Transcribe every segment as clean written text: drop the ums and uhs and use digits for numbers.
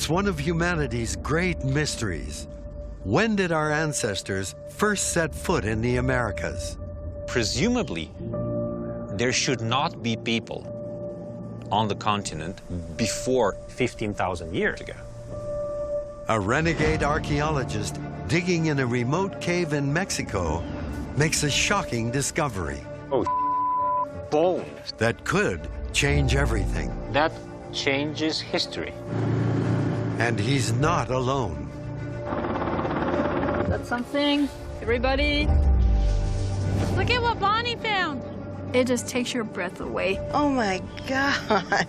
It's one of humanity's great mysteries. When did our ancestors first set foot in the Americas? Presumably, there should not be people on the continent before 15,000 years ago. A renegade archaeologist digging in a remote cave in Mexico makes a shocking discovery. Oh, bones. That could change everything. That changes history. And he's not alone. That's something. Everybody. Look at what Bonnie found. It just takes your breath away. Oh my God.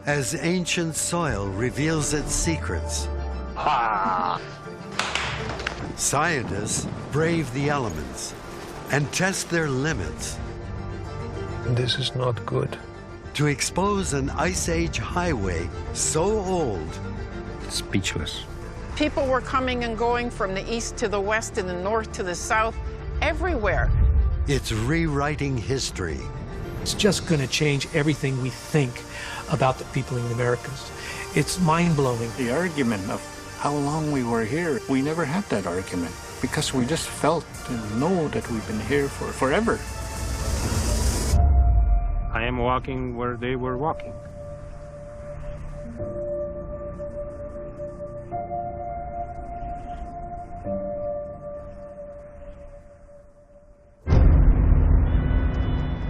As ancient soil reveals its secrets, scientists brave the elements and test their limits. This is not good. To expose an Ice Age highway so old, Speechless. People were coming and going from the east to the west and the north to the south, everywhere. it's rewriting history. It's just going to change everything we think about the people in the Americas. It's mind-blowing. The argument of how long we were here, we never had that argument because we just felt and know that we've been here for forever. I am walking where they were walking.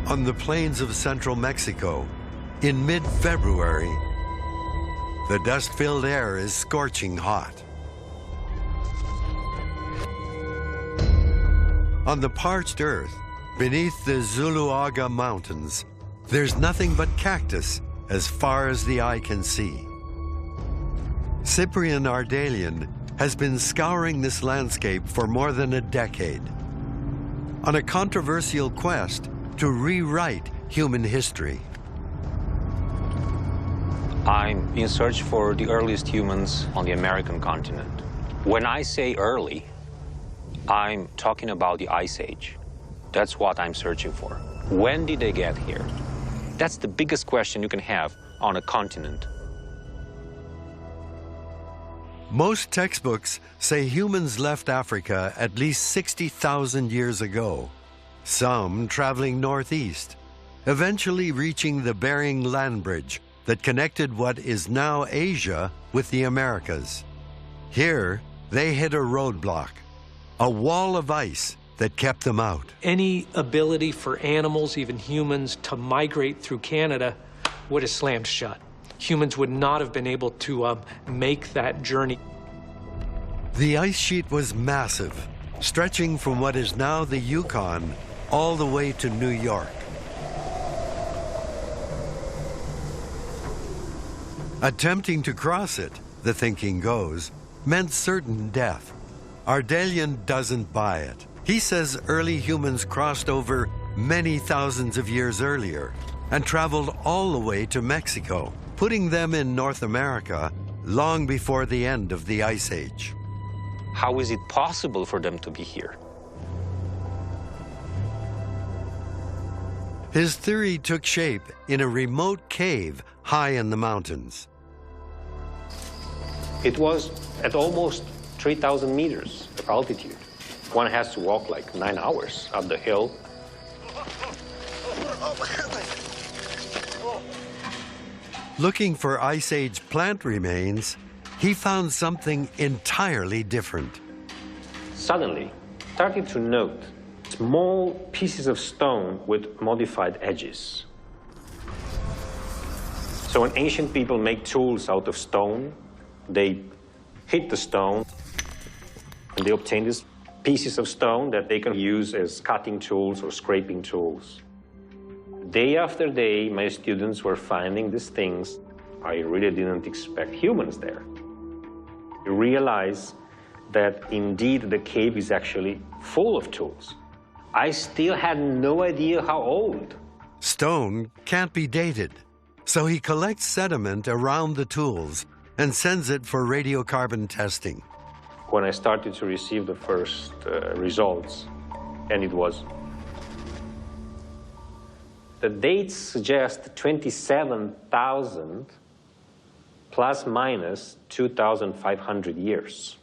On the plains of central Mexico, in mid-February, the dust-filled air is scorching hot. On the parched earth, beneath the Zuloaga Mountains, there's nothing but cactus as far as the eye can see. Cyprian Ardelian has been scouring this landscape for more than a decade, on a controversial quest to rewrite human history. I'm in search for the earliest humans on the American continent. When I say early, I'm talking about the Ice Age. That's what I'm searching for. When did they get here? That's the biggest question you can have on a continent. Most textbooks say humans left Africa at least 60,000 years ago, some traveling northeast, eventually reaching the Bering Land Bridge that connected what is now Asia with the Americas. Here, they hit a roadblock, a wall of ice that kept them out. Any ability for animals, even humans, to migrate through Canada would have slammed shut. Humans would not have been able to make that journey. The ice sheet was massive, stretching from what is now the Yukon all the way to New York. Attempting to cross it, the thinking goes, meant certain death. Ardelian doesn't buy it. He says early humans crossed over many thousands of years earlier and traveled all the way to Mexico, putting them in North America long before the end of the Ice Age. How is it possible for them to be here? His theory took shape in a remote cave high in the mountains. It was at almost 3,000 meters of altitude. One has to walk like 9 hours up the hill. Looking for Ice Age plant remains, he found something entirely different. Suddenly, started to note small pieces of stone with modified edges. So when ancient people make tools out of stone, they hit the stone, and they obtain these pieces of stone that they can use as cutting tools or scraping tools. Day after day, my students were finding these things. I really didn't expect humans there. I realized that indeed the cave is actually full of tools. I still had no idea how old. Stone can't be dated, so he collects sediment around the tools and sends it for radiocarbon testing. When I started to receive the first results, and it was, the dates suggest 27,000 plus minus 2,500 years.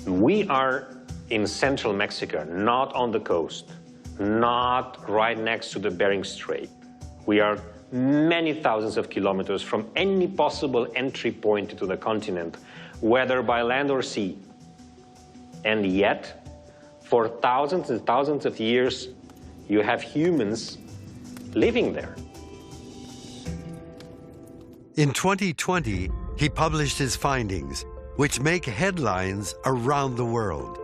We are in central Mexico, not on the coast, not right next to the Bering Strait. We are many thousands of kilometers from any possible entry point into the continent, whether by land or sea. And yet, for thousands and thousands of years, you have humans living there. In 2020, he published his findings, which make headlines around the world.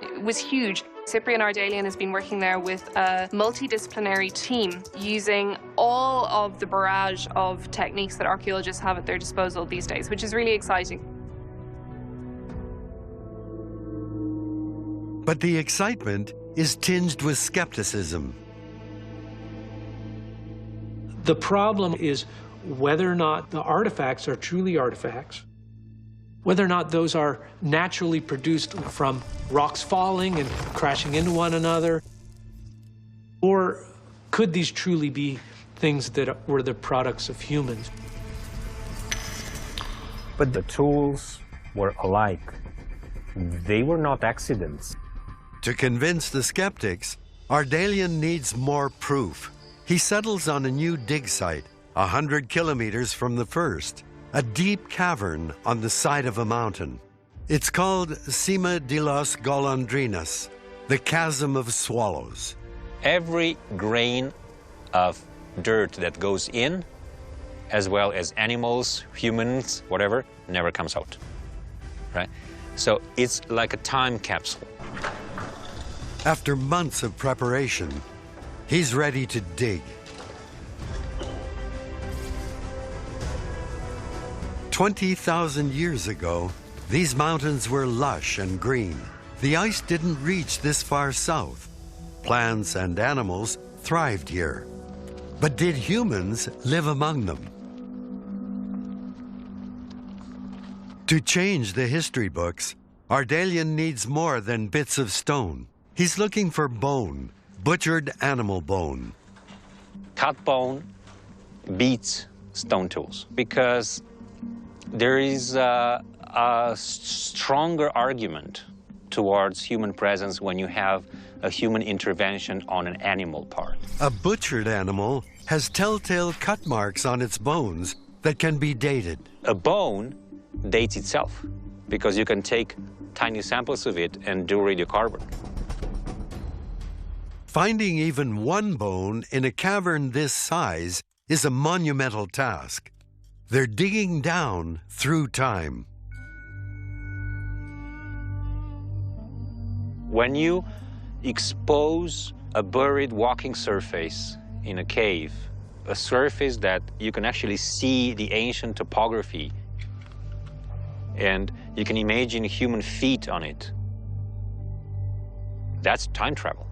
It was huge. Cyprian Ardelian has been working there with a multidisciplinary team using all of the barrage of techniques that archaeologists have at their disposal these days, which is really exciting. But the excitement is tinged with skepticism. The problem is whether or not the artifacts are truly artifacts, whether or not those are naturally produced from rocks falling and crashing into one another, or could these truly be things that were the products of humans? But the tools were alike. They were not accidents. To convince the skeptics, Ardelian needs more proof. He settles on a new dig site, 100 kilometers from the first, a deep cavern on the side of a mountain. It's called Cima de los Golondrinas, the Chasm of Swallows. Every grain of dirt that goes in, as well as animals, humans, whatever, never comes out, right? So it's like a time capsule. After months of preparation, he's ready to dig. 20,000 years ago, these mountains were lush and green. The ice didn't reach this far south. Plants and animals thrived here. But did humans live among them? To change the history books, Ardelian needs more than bits of stone. He's looking for bone, butchered animal bone. Cut bone beats stone tools because there is a stronger argument towards human presence when you have a human intervention on an animal part. A butchered animal has telltale cut marks on its bones that can be dated. A bone dates itself because you can take tiny samples of it and do radiocarbon. Finding even one bone in a cavern this size is a monumental task. They're digging down through time. When you expose a buried walking surface in a cave, a surface that you can actually see the ancient topography, and you can imagine human feet on it, that's time travel.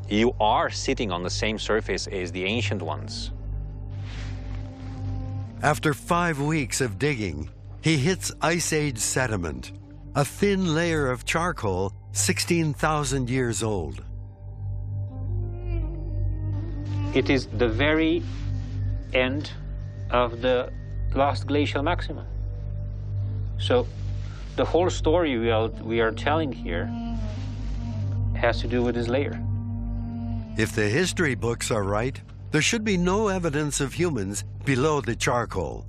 You are sitting on the same surface as the ancient ones. After 5 weeks of digging, he hits Ice Age sediment, a thin layer of charcoal 16,000 years old. It is the very end of the last glacial maximum. So the whole story we are telling here has to do with this layer. If the history books are right, there should be no evidence of humans below the charcoal.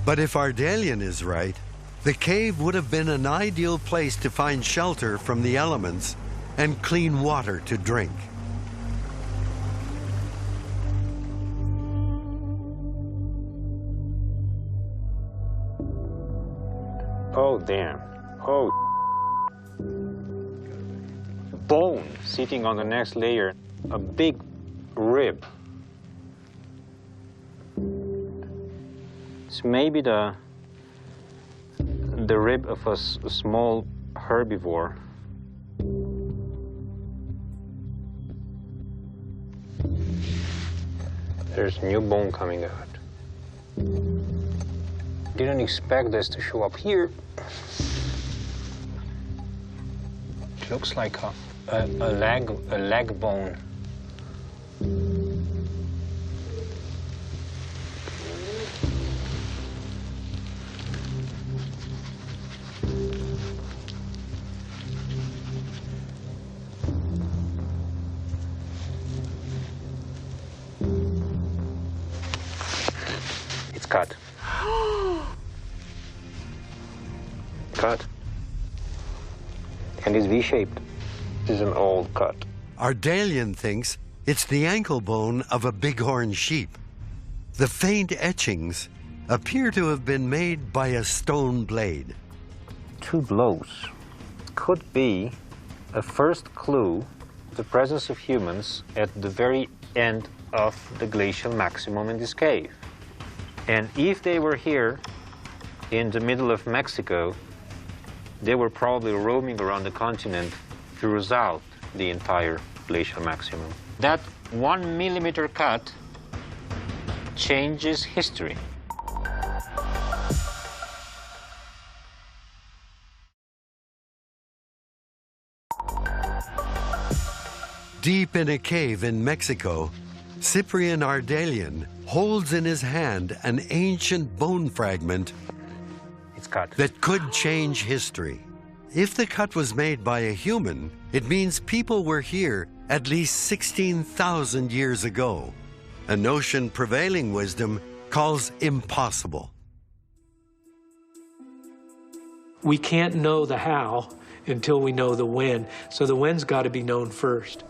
But if Ardelian is right, the cave would have been an ideal place to find shelter from the elements and clean water to drink. Oh, damn. Oh, bone sitting on the next layer, a big rib. It's maybe the rib of a small herbivore. There's new bone coming out. Didn't expect this to show up here. It looks like a leg bone. It's cut. Cut. And it's V-shaped. This is an old cut. Ardelian thinks it's the ankle bone of a bighorn sheep. The faint etchings appear to have been made by a stone blade. 2 blows could be a first clue to the presence of humans at the very end of the glacial maximum in this cave. And if they were here in the middle of Mexico, they were probably roaming around the continent throughout the entire glacial maximum. That 1 millimeter cut changes history. Deep in a cave in Mexico, Cyprian Ardelian holds in his hand an ancient bone fragment that could change history. If the cut was made by a human, it means people were here at least 16,000 years ago, a notion prevailing wisdom calls impossible. We can't know the how until we know the when, so the when's got to be known first.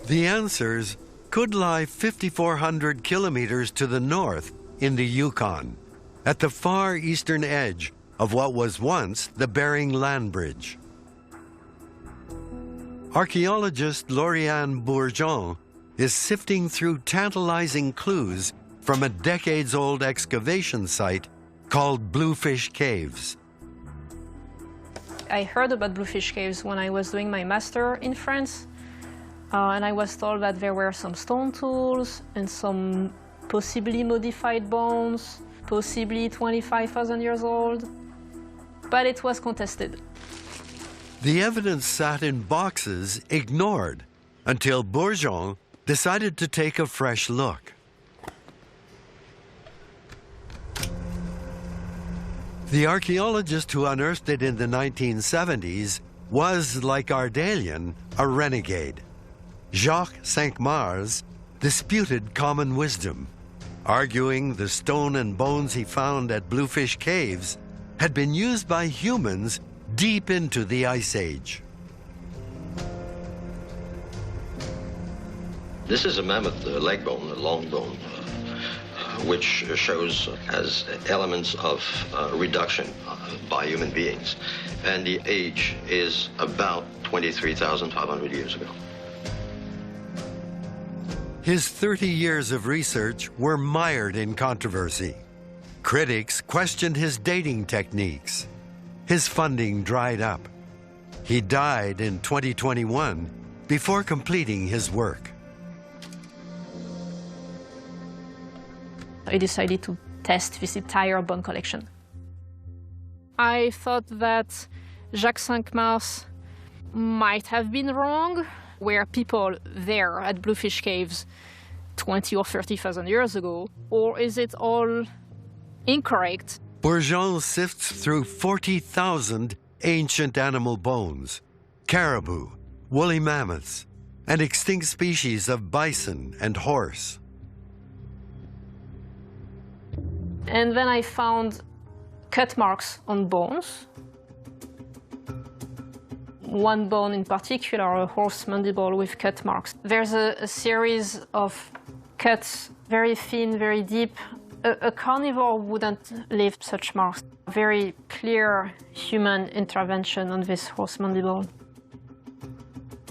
The answers could lie 5,400 kilometers to the north in the Yukon, at the far eastern edge of what was once the Bering Land Bridge. Archaeologist Lauriane Bourgeon is sifting through tantalizing clues from a decades-old excavation site called Bluefish Caves. I heard about Bluefish Caves when I was doing my master in France, and I was told that there were some stone tools and some possibly modified bones, possibly 25,000 years old, but it was contested. The evidence sat in boxes ignored until Bourgeon decided to take a fresh look. The archaeologist who unearthed it in the 1970s was, like Ardelian, a renegade. Jacques Cinq-Mars disputed common wisdom, arguing the stone and bones he found at Bluefish Caves had been used by humans deep into the Ice Age. This is a mammoth leg bone, a long bone, which shows as elements of reduction by human beings. And the age is about 23,500 years ago. His 30 years of research were mired in controversy. Critics questioned his dating techniques. His funding dried up. He died in 2021 before completing his work. I decided to test this entire bone collection. I thought that Jacques Cinq-Mars might have been wrong. Were people there at Bluefish Caves 20 or 30,000 years ago, or is it all incorrect? Bourgeon sifts through 40,000 ancient animal bones, caribou, woolly mammoths, and extinct species of bison and horse. And then I found cut marks on bones. One bone in particular, a horse mandible with cut marks. There's a series of cuts, very thin, very deep. A carnivore wouldn't leave such marks. Very clear human intervention on this horse mandible.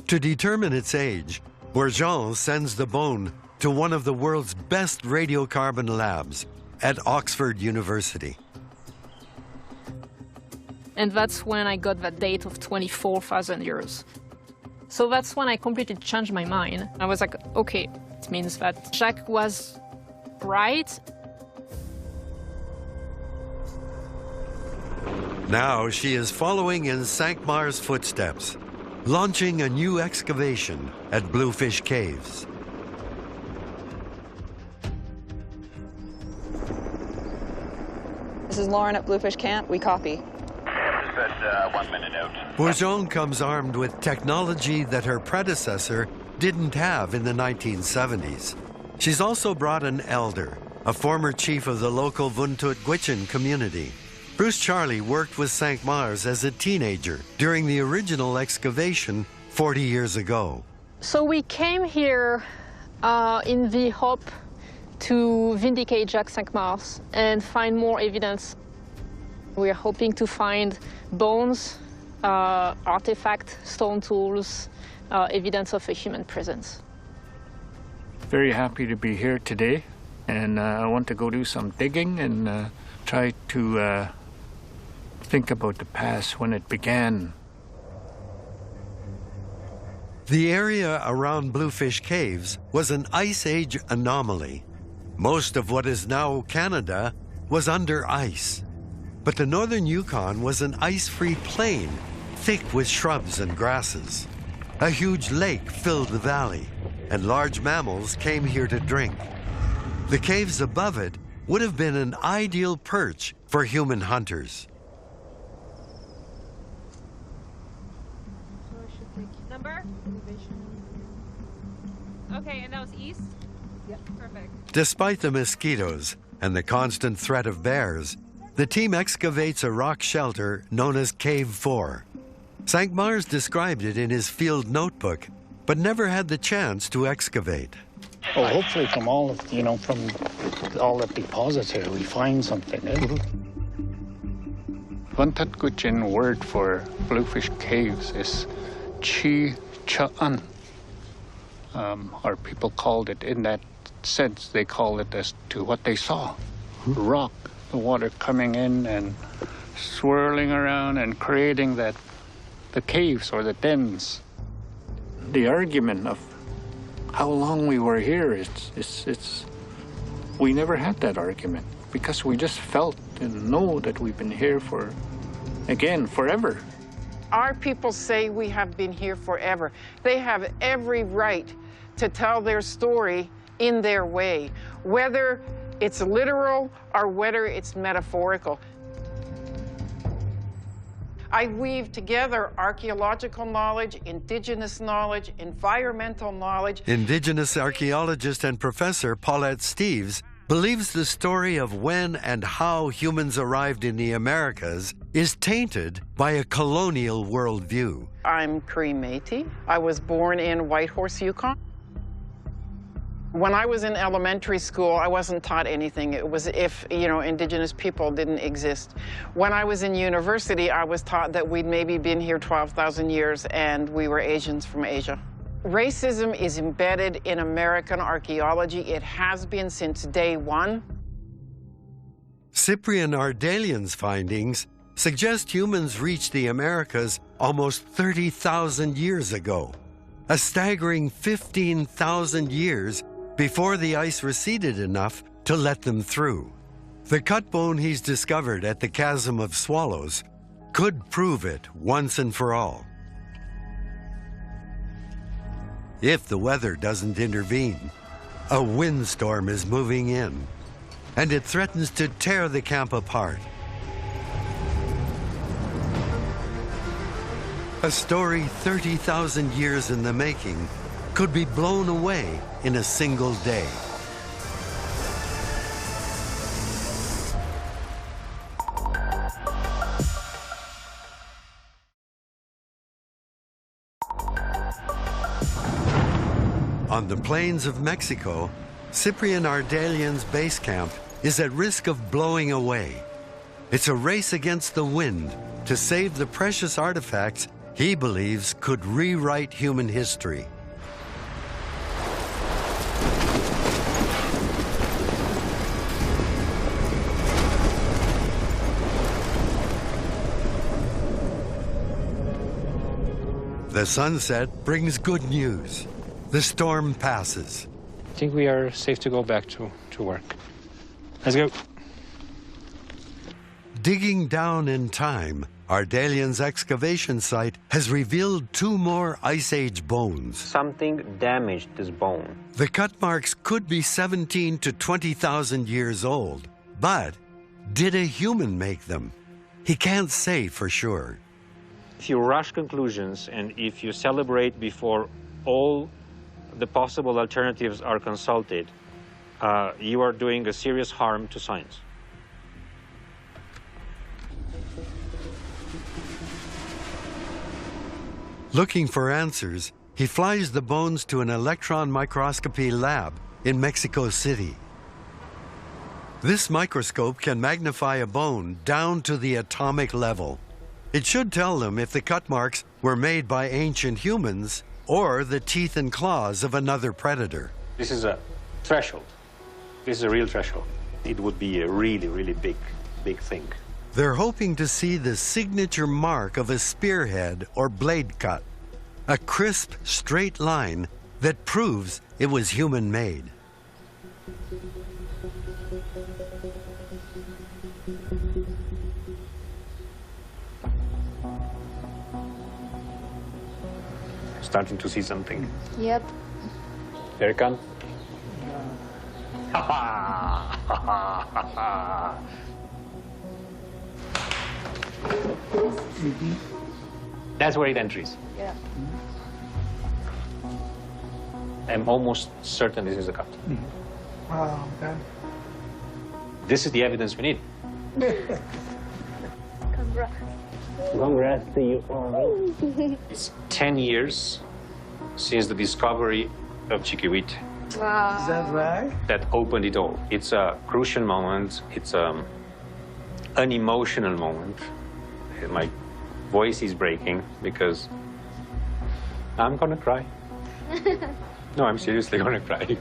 To determine its age, Bourgeon sends the bone to one of the world's best radiocarbon labs at Oxford University. And that's when I got that date of 24,000 years. So that's when I completely changed my mind. I was like, okay, it means that Jacques was right. Now she is following in Cinq-Mars' footsteps, launching a new excavation at Bluefish Caves. This is Lauren at Bluefish Camp. We copy. Set 1 minute out. Bourgeon comes armed with technology that her predecessor didn't have in the 1970s. She's also brought an elder, a former chief of the local Vuntut Gwich'in community. Bruce Charlie worked with Cinq-Mars as a teenager during the original excavation 40 years ago. So we came here in the hope to vindicate Jacques Cinq-Mars and find more evidence. We're hoping to find bones, artifact, stone tools, evidence of a human presence. Very happy to be here today, and I want to go do some digging and try to think about the past when it began. The area around Bluefish Caves was an Ice Age anomaly. Most of what is now Canada was under ice. But the northern Yukon was an ice-free plain, thick with shrubs and grasses. A huge lake filled the valley, and large mammals came here to drink. The caves above it would have been an ideal perch for human hunters. Number? Okay, and that was east? Yep. Perfect. Despite the mosquitoes and the constant threat of bears, the team excavates a rock shelter known as Cave 4. Cinq-Mars described it in his field notebook, but never had the chance to excavate. Well, hopefully from all of, from all the deposits here, we find something. Vuntut Gwich'in word for Bluefish Caves is Chi Cha'an. Our people called it in that sense. They call it as to what they saw. Rock, the water coming in and swirling around and creating the caves or the dens. The argument of how long we were here, we never had that argument because we just felt and know that we've been here for, again, forever. Our people say we have been here forever. They have every right to tell their story in their way, whether it's literal or whether it's metaphorical. I weave together archaeological knowledge, indigenous knowledge, environmental knowledge. Indigenous archaeologist and professor Paulette Steeves believes the story of when and how humans arrived in the Americas is tainted by a colonial worldview. I'm Cree Métis. I was born in Whitehorse, Yukon. When I was in elementary school, I wasn't taught anything. It was if, indigenous people didn't exist. When I was in university, I was taught that we'd maybe been here 12,000 years and we were Asians from Asia. Racism is embedded in American archaeology. It has been since day one. Cyprian Ardelian's findings suggest humans reached the Americas almost 30,000 years ago, a staggering 15,000 years before the ice receded enough to let them through. The cut bone he's discovered at the Chasm of Swallows could prove it once and for all. If the weather doesn't intervene, a windstorm is moving in, and it threatens to tear the camp apart. A story 30,000 years in the making could be blown away in a single day. On the plains of Mexico, Cyprian Ardelian's base camp is at risk of blowing away. It's a race against the wind to save the precious artifacts he believes could rewrite human history. The sunset brings good news. The storm passes. I think we are safe to go back to work. Let's go. Digging down in time, Ardelian's excavation site has revealed 2 more Ice Age bones. Something damaged this bone. The cut marks could be 17 to 20,000 years old, but did a human make them? He can't say for sure. If you rush conclusions and if you celebrate before all the possible alternatives are consulted, you are doing a serious harm to science. Looking for answers, he flies the bones to an electron microscopy lab in Mexico City. This microscope can magnify a bone down to the atomic level. It should tell them if the cut marks were made by ancient humans or the teeth and claws of another predator. This is a threshold. This is a real threshold. It would be a really, really big thing. They're hoping to see the signature mark of a spearhead or blade cut, a crisp, straight line that proves it was human-made. Starting to see something. Yep. Here it comes. That's where it enters. Yeah. I'm almost certain this is a cut. Wow, okay. This is the evidence we need. Congrats. Congrats to you all. It's 10 years since the discovery of Chiquihuite. Wow. Is that right? That opened it all. It's a crucial moment. It's an emotional moment. My voice is breaking because I'm gonna cry. No, I'm seriously gonna cry.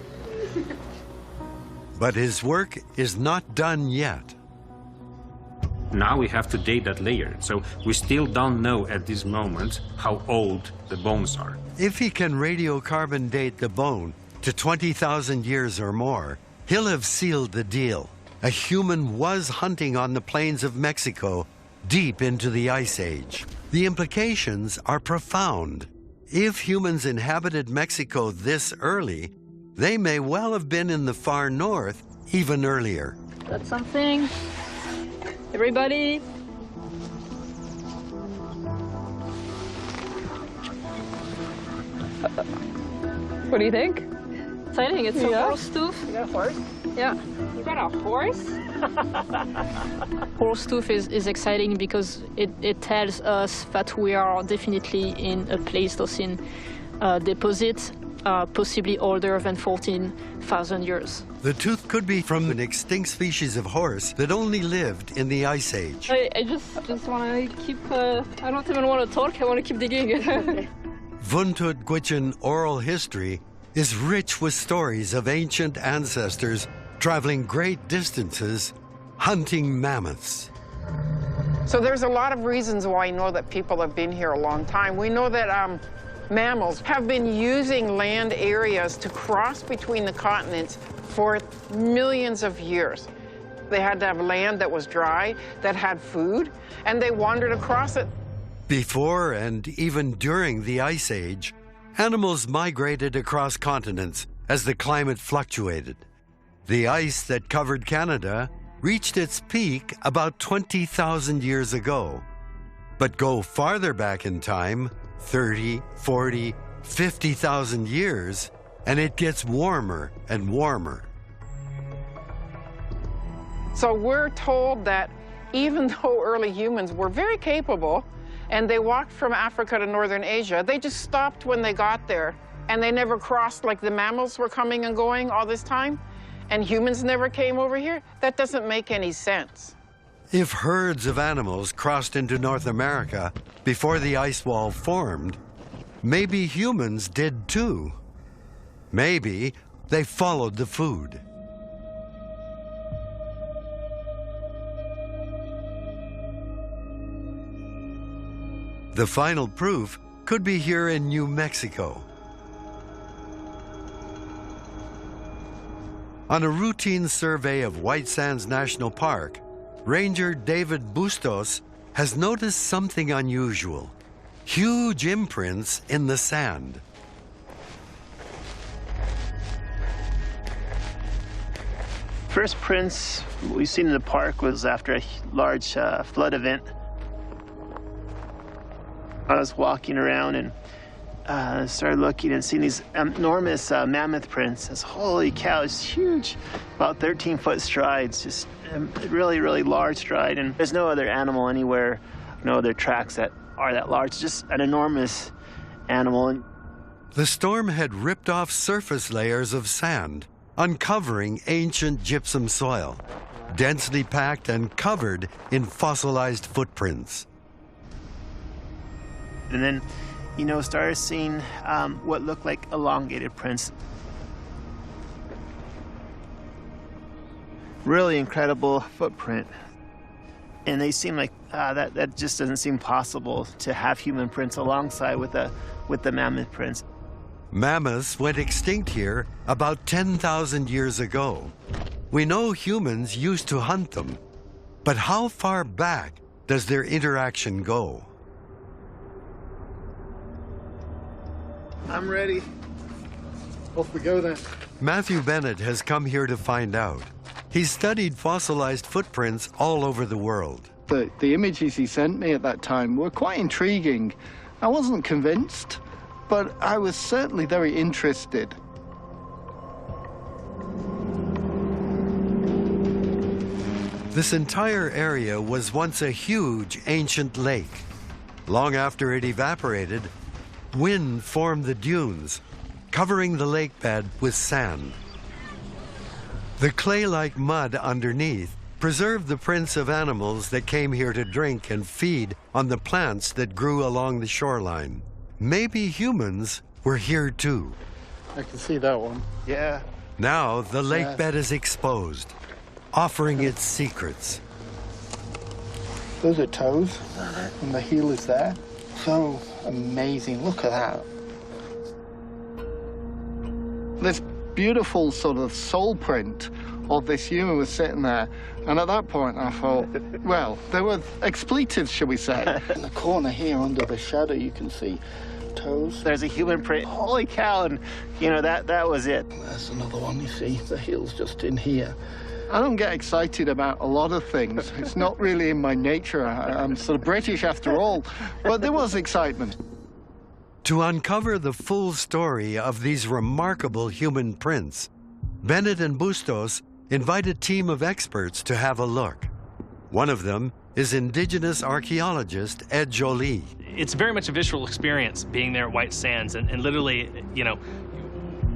But his work is not done yet. Now we have to date that layer, so we still don't know at this moment how old the bones are. If he can radiocarbon date the bone to 20,000 years or more, he'll have sealed the deal. A human was hunting on the plains of Mexico deep into the Ice Age. The implications are profound. If humans inhabited Mexico this early, they may well have been in the far north even earlier. Got something? Everybody? What do you think? Exciting, it's a horse tooth. You got a horse? Yeah. You got a horse? Horse tooth is exciting because it tells us that we are definitely in a Pleistocene deposit, possibly older than 14,000 years. The tooth could be from an extinct species of horse that only lived in the Ice Age. I just want to keep, I don't even want to talk, I want to keep digging. Vuntut Gwitchin oral history is rich with stories of ancient ancestors traveling great distances, hunting mammoths. So there's a lot of reasons why I know that people have been here a long time. We know that mammals have been using land areas to cross between the continents for millions of years. They had to have land that was dry, that had food, and they wandered across it. Before and even during the Ice Age, animals migrated across continents as the climate fluctuated. The ice that covered Canada reached its peak about 20,000 years ago. But go farther back in time, 30, 40, 50,000 years, and it gets warmer and warmer. So we're told that even though early humans were very capable and they walked from Africa to northern Asia, they just stopped when they got there and they never crossed, like the mammals were coming and going all this time and humans never came over here. That doesn't make any sense. If herds of animals crossed into North America before the ice wall formed, maybe humans did too. Maybe they followed the food. The final proof could be here in New Mexico. On a routine survey of White Sands National Park, Ranger David Bustos has noticed something unusual: huge imprints in the sand. First prints we've seen in the park was after a large flood event. I was walking around and started looking and seeing these enormous mammoth prints. It's, holy cow, it's huge, about 13-foot strides, just really, really large stride. And there's no other animal anywhere, no other tracks that are that large, just an enormous animal. The storm had ripped off surface layers of sand, uncovering ancient gypsum soil, densely packed and covered in fossilized footprints. And then, you know, started seeing what looked like elongated prints. Really incredible footprint. And they seem like that just doesn't seem possible to have human prints alongside with the mammoth prints. Mammoths went extinct here about 10,000 years ago. We know humans used to hunt them, but how far back does their interaction go? I'm ready. Off we go then. Matthew Bennett has come here to find out. He's studied fossilized footprints all over the world. The images he sent me at that time were quite intriguing. I wasn't convinced, but I was certainly very interested. This entire area was once a huge ancient lake. Long after it evaporated, wind formed the dunes, covering the lake bed with sand. The clay-like mud underneath preserved the prints of animals that came here to drink and feed on the plants that grew along the shoreline. Maybe humans were here too. I can see that one. Yeah. Now the lake bed is exposed, offering its secrets. Those are toes, and the heel is there. So amazing, look at that. This beautiful sort of soul print of this human was sitting there, and at that point I thought, well, there were expletives, shall we say. In the corner here under the shadow you can see toes. There's a human print, holy cow, and you know, that was it. There's another one, you see, the heel's just in here. I don't get excited about a lot of things. It's not really in my nature. I'm sort of British after all, but there was excitement. To uncover the full story of these remarkable human prints, Bennett and Bustos invite a team of experts to have a look. One of them is indigenous archaeologist Ed Jolie. It's very much a visual experience being there at White Sands and literally, you know,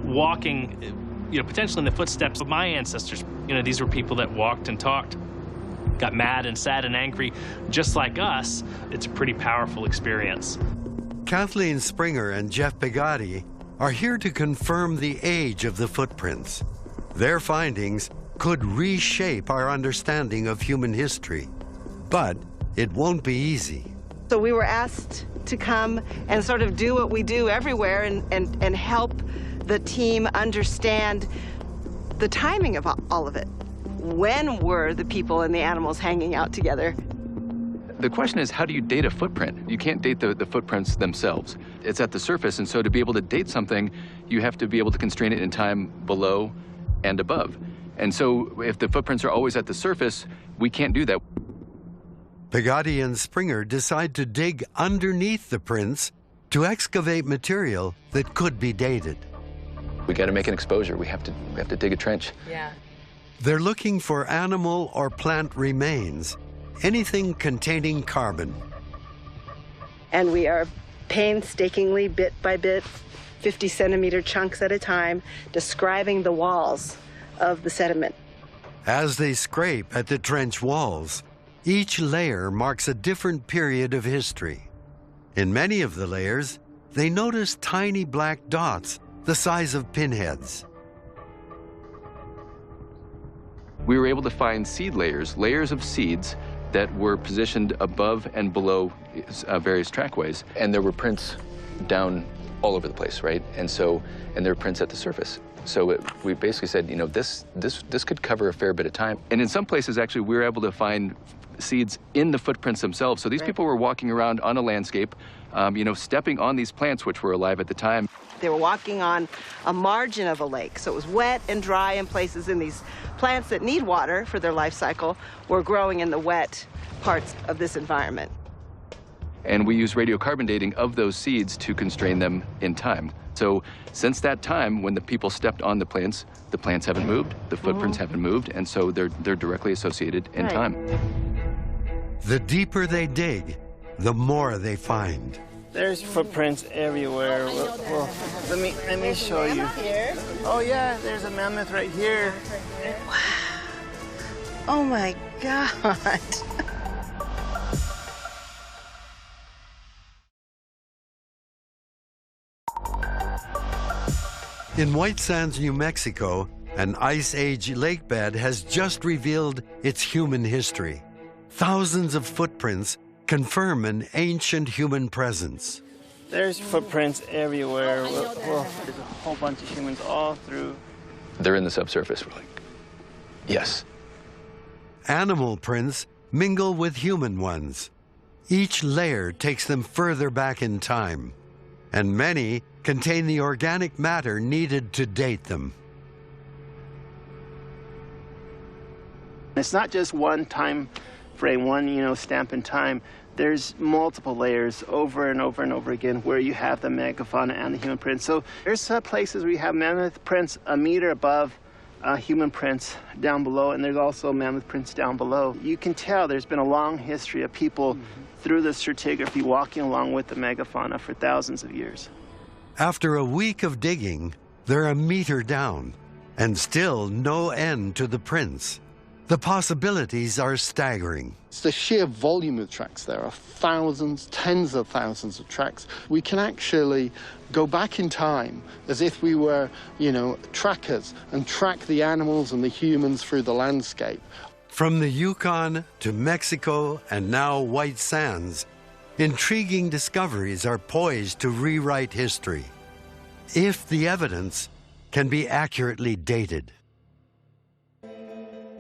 walking, you know, potentially in the footsteps of my ancestors. You know, these were people that walked and talked, got mad and sad and angry, just like us. It's a pretty powerful experience. Kathleen Springer and Jeff Pegatti are here to confirm the age of the footprints. Their findings could reshape our understanding of human history, but it won't be easy. So we were asked to come and sort of do what we do everywhere and help the team understand the timing of all of it. When were the people and the animals hanging out together? The question is, how do you date a footprint? You can't date the footprints themselves. It's at the surface, and so to be able to date something, you have to be able to constrain it in time below and above. And so if the footprints are always at the surface, we can't do that. Pegatti and Springer decide to dig underneath the prints to excavate material that could be dated. We got to make an exposure. We have to dig a trench. Yeah. They're looking for animal or plant remains, anything containing carbon. And we are painstakingly, bit by bit, 50-centimeter chunks at a time, describing the walls of the sediment. As they scrape at the trench walls, each layer marks a different period of history. In many of the layers, they notice tiny black dots the size of pinheads. We were able to find seed layers of seeds that were positioned above and below various trackways. And there were prints down all over the place, right? And there are prints at the surface. So we basically said, you know, this could cover a fair bit of time. And in some places, actually, we were able to find seeds in the footprints themselves. So these people were walking around on a landscape, you know, stepping on these plants which were alive at the time. They were walking on a margin of a lake, so it was wet and dry in places, and these plants that need water for their life cycle were growing in the wet parts of this environment. And we use radiocarbon dating of those seeds to constrain them in time. So since that time, when the people stepped on the plants haven't moved, the footprints haven't moved, and so they're directly associated in time. The deeper they dig, the more they find. There's footprints everywhere. Well, let me show you. Oh yeah, there's a mammoth right here. Wow. Oh my God. In White Sands, New Mexico, an Ice Age lake bed has just revealed its human history. Thousands of footprints confirm an ancient human presence. There's footprints everywhere. Well, there's a whole bunch of humans all through. They're in the subsurface. We're like, yes. Animal prints mingle with human ones. Each layer takes them further back in time, and many contain the organic matter needed to date them. It's not just one time frame, one, you know, stamp in time. There's multiple layers over and over and over again where you have the megafauna and the human prints. So there's places where you have mammoth prints a meter above human prints down below, and there's also mammoth prints down below. You can tell there's been a long history of people through the stratigraphy walking along with the megafauna for thousands of years. After a week of digging, they're a meter down, and still no end to the prints. The possibilities are staggering. It's the sheer volume of tracks. There are thousands, tens of thousands of tracks. We can actually go back in time as if we were, you know, trackers and track the animals and the humans through the landscape. From the Yukon to Mexico and now White Sands, intriguing discoveries are poised to rewrite history, if the evidence can be accurately dated.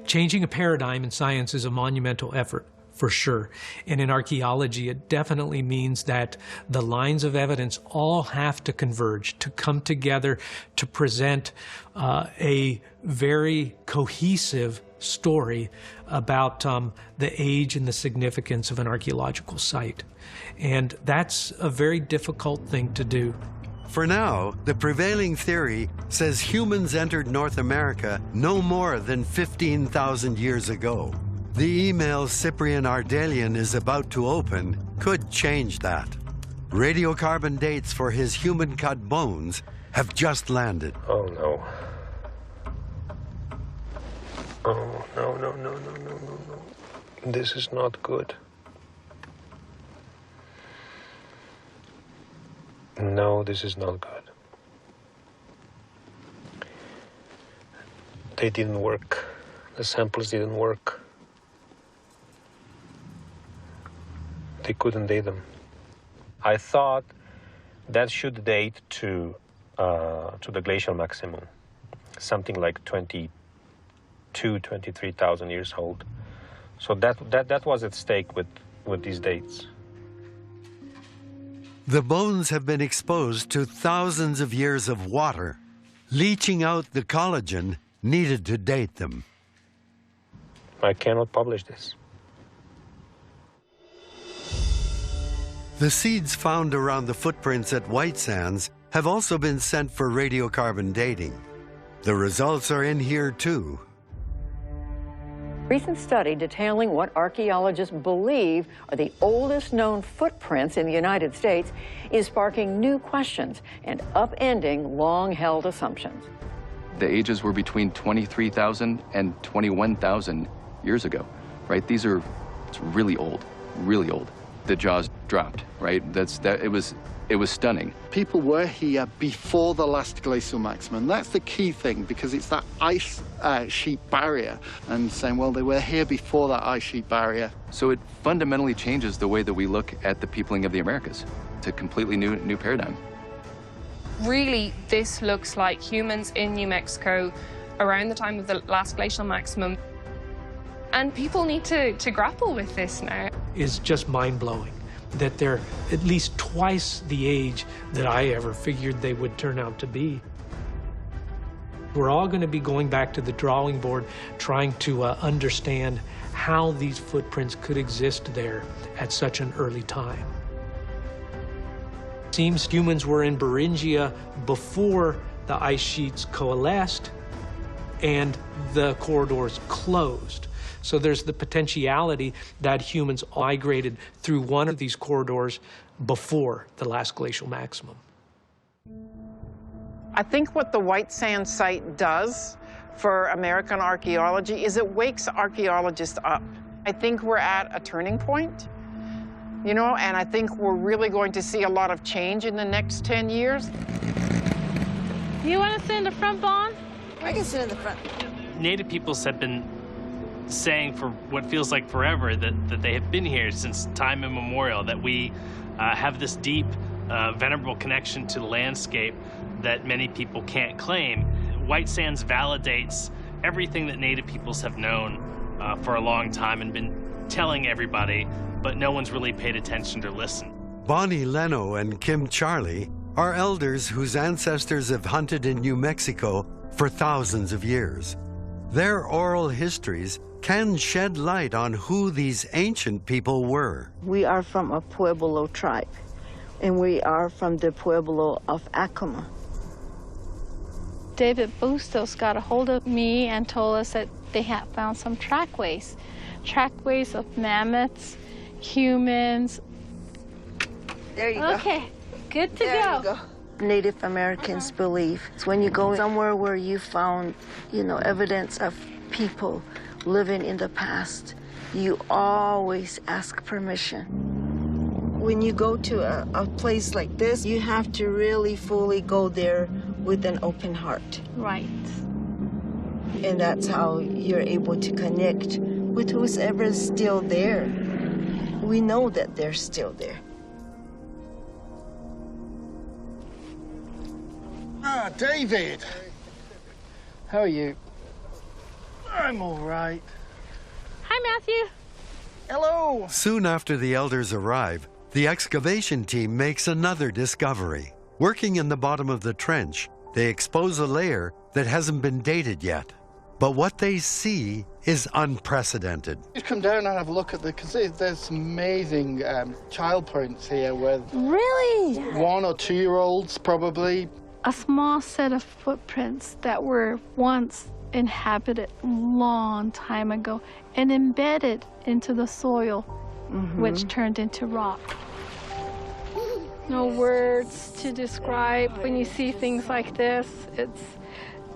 Changing a paradigm in science is a monumental effort, for sure. And in archaeology, it definitely means that the lines of evidence all have to converge, to come together, to present a very cohesive story about the age and the significance of an archaeological site. And that's a very difficult thing to do. For now, the prevailing theory says humans entered North America no more than 15,000 years ago. The email Cyprian Ardelian is about to open could change that. Radiocarbon dates for his human-cut bones have just landed. Oh no. Oh, no. This is not good. No, this is not good. They didn't work. The samples didn't work. They couldn't date them. I thought that should date to the glacial maximum, something like 23,000 years old. So that was at stake with these dates. The bones have been exposed to thousands of years of water, leaching out the collagen needed to date them. I cannot publish this. The seeds found around the footprints at White Sands have also been sent for radiocarbon dating. The results are in here too. Recent study detailing what archaeologists believe are the oldest known footprints in the United States is sparking new questions and upending long-held assumptions. The ages were between 23,000 and 21,000 years ago, right? It's really old, really old. The jaws dropped, right? It was stunning. People were here before the last glacial maximum. That's the key thing, because it's that ice sheet barrier, and saying, well, they were here before that ice sheet barrier. So it fundamentally changes the way that we look at the peopling of the Americas. It's a completely new paradigm. Really, this looks like humans in New Mexico around the time of the last glacial maximum. And people need to grapple with this now. It's just mind-blowing that they're at least twice the age that I ever figured they would turn out to be. We're all going to be going back to the drawing board, trying to understand how these footprints could exist there at such an early time. It seems humans were in Beringia before the ice sheets coalesced and the corridors closed. So there's the potentiality that humans migrated through one of these corridors before the last glacial maximum. I think what the White Sands site does for American archaeology is it wakes archaeologists up. I think we're at a turning point, you know, and I think we're really going to see a lot of change in the next 10 years. You want to sit in the front, Bon? I can sit in the front. Native peoples have been saying for what feels like forever that they have been here since time immemorial, that we have this deep, venerable connection to the landscape that many people can't claim. White Sands validates everything that Native peoples have known for a long time and been telling everybody, but no one's really paid attention or listened. Bonnie Leno and Kim Charlie are elders whose ancestors have hunted in New Mexico for thousands of years. Their oral histories can shed light on who these ancient people were. We are from a Pueblo tribe, and we are from the Pueblo of Acoma. David Bustos got a hold of me and told us that they had found some trackways of mammoths, humans. There you go. Okay, good to There go. you go. Native Americans believe it's when you go somewhere where you found, you know, evidence of people living in the past, you always ask permission. When you go to a place like this, you have to really fully go there with an open heart. Right. And that's how you're able to connect with who's ever still there. We know that they're still there. Ah, David. How are you? I'm all right. Hi, Matthew. Hello. Soon after the elders arrive, the excavation team makes another discovery. Working in the bottom of the trench, they expose a layer that hasn't been dated yet. But what they see is unprecedented. Just come down and have a look at because there's some amazing child prints here with Really? 1 or 2 year olds probably. A small set of footprints that were once inhabited long time ago and embedded into the soil, which turned into rock. No words to describe when you see things like this.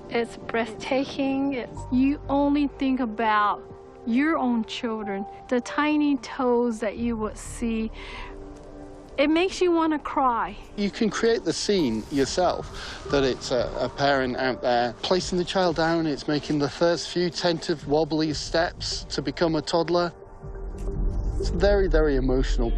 It's breathtaking. You only think about your own children, the tiny toes that you would see. It makes you want to cry. You can create the scene yourself, that it's a parent out there placing the child down, it's making the first few tentative wobbly steps to become a toddler. It's very, very emotional.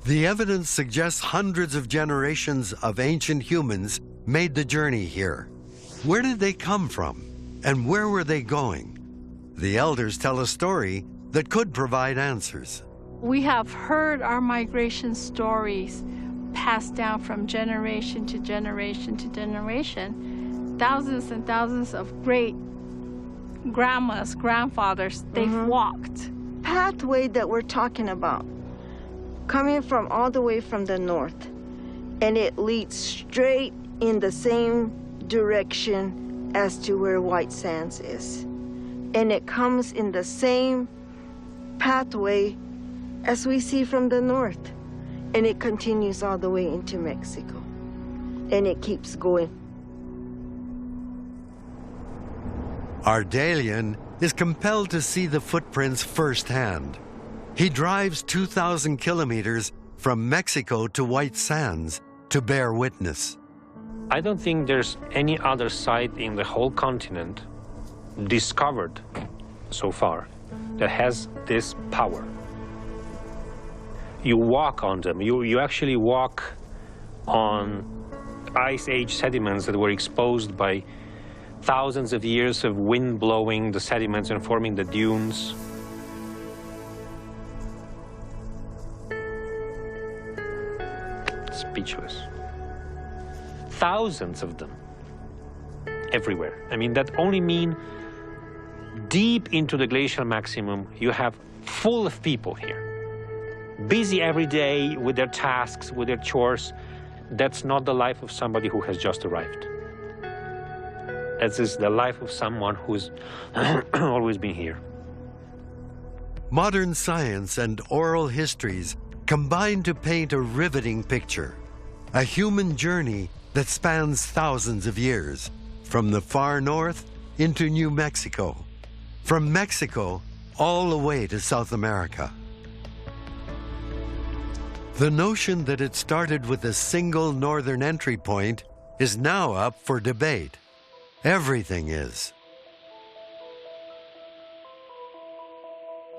The evidence suggests hundreds of generations of ancient humans made the journey here. Where did they come from? And where were they going? The elders tell a story that could provide answers. We have heard our migration stories passed down from generation to generation to generation. Thousands and thousands of great grandmas, grandfathers, they've walked. Pathway that we're talking about, coming from all the way from the north, and it leads straight in the same direction as to where White Sands is. And it comes in the same pathway as we see from the north. And it continues all the way into Mexico. And it keeps going. Ardelian is compelled to see the footprints firsthand. He drives 2,000 kilometers from Mexico to White Sands to bear witness. I don't think there's any other site in the whole continent discovered so far that has this power. You walk on them, you actually walk on Ice Age sediments that were exposed by thousands of years of wind blowing the sediments and forming the dunes. Speechless. Thousands of them everywhere. I mean, that only mean deep into the glacial maximum, you have full of people here, busy every day with their tasks, with their chores. That's not the life of somebody who has just arrived. That is the life of someone who's always been here. Modern science and oral histories combine to paint a riveting picture, a human journey that spans thousands of years, from the far north into New Mexico, from Mexico all the way to South America. The notion that it started with a single northern entry point is now up for debate. Everything is.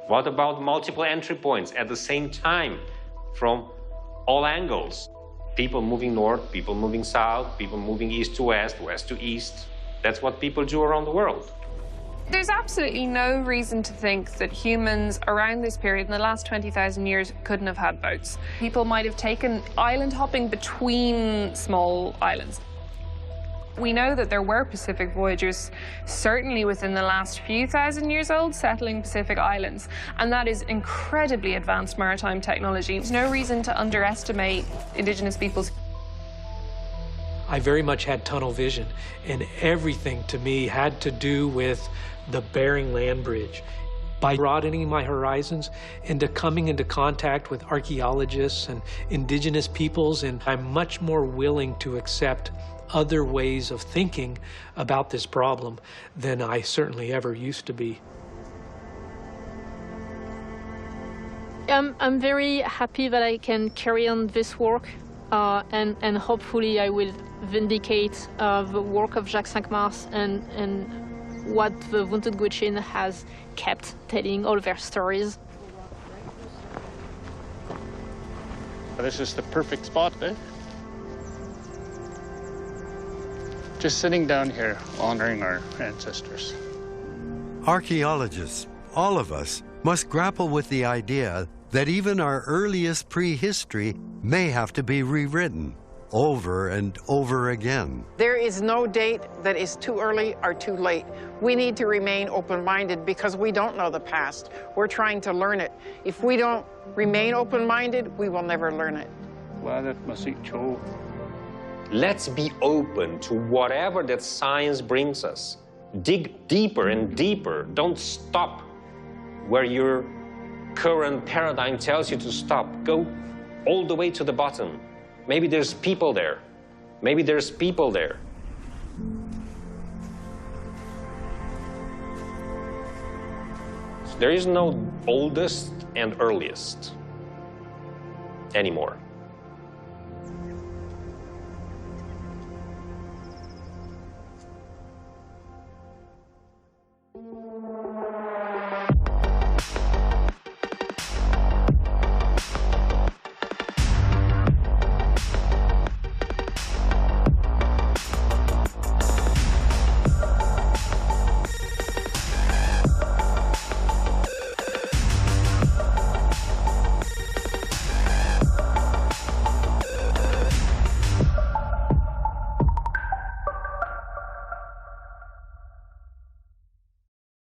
What about multiple entry points at the same time from all angles? People moving north, people moving south, people moving east to west, west to east. That's what people do around the world. There's absolutely no reason to think that humans around this period, in the last 20,000 years, couldn't have had boats. People might have taken island hopping between small islands. We know that there were Pacific voyagers, certainly within the last few thousand years old, settling Pacific islands. And that is incredibly advanced maritime technology. There's no reason to underestimate indigenous peoples. I very much had tunnel vision, and everything to me had to do with the Bering Land Bridge. By broadening my horizons into coming into contact with archaeologists and indigenous peoples, and I'm much more willing to accept other ways of thinking about this problem than I certainly ever used to be. I'm very happy that I can carry on this work, and hopefully I will vindicate the work of Jacques Cinq-Mars and what the Vuntut Gwitchin has kept telling all their stories. This is the perfect spot, eh? Just sitting down here, honoring our ancestors. Archaeologists, all of us, must grapple with the idea that even our earliest prehistory may have to be rewritten over and over again. There is no date that is too early or too late. We need to remain open-minded because we don't know the past. We're trying to learn it. If we don't remain open-minded, we will never learn it. Let's be open to whatever that science brings us. Dig deeper and deeper. Don't stop where your current paradigm tells you to stop. Go all the way to the bottom. Maybe there's people there. Maybe there's people there. There is no oldest and earliest anymore.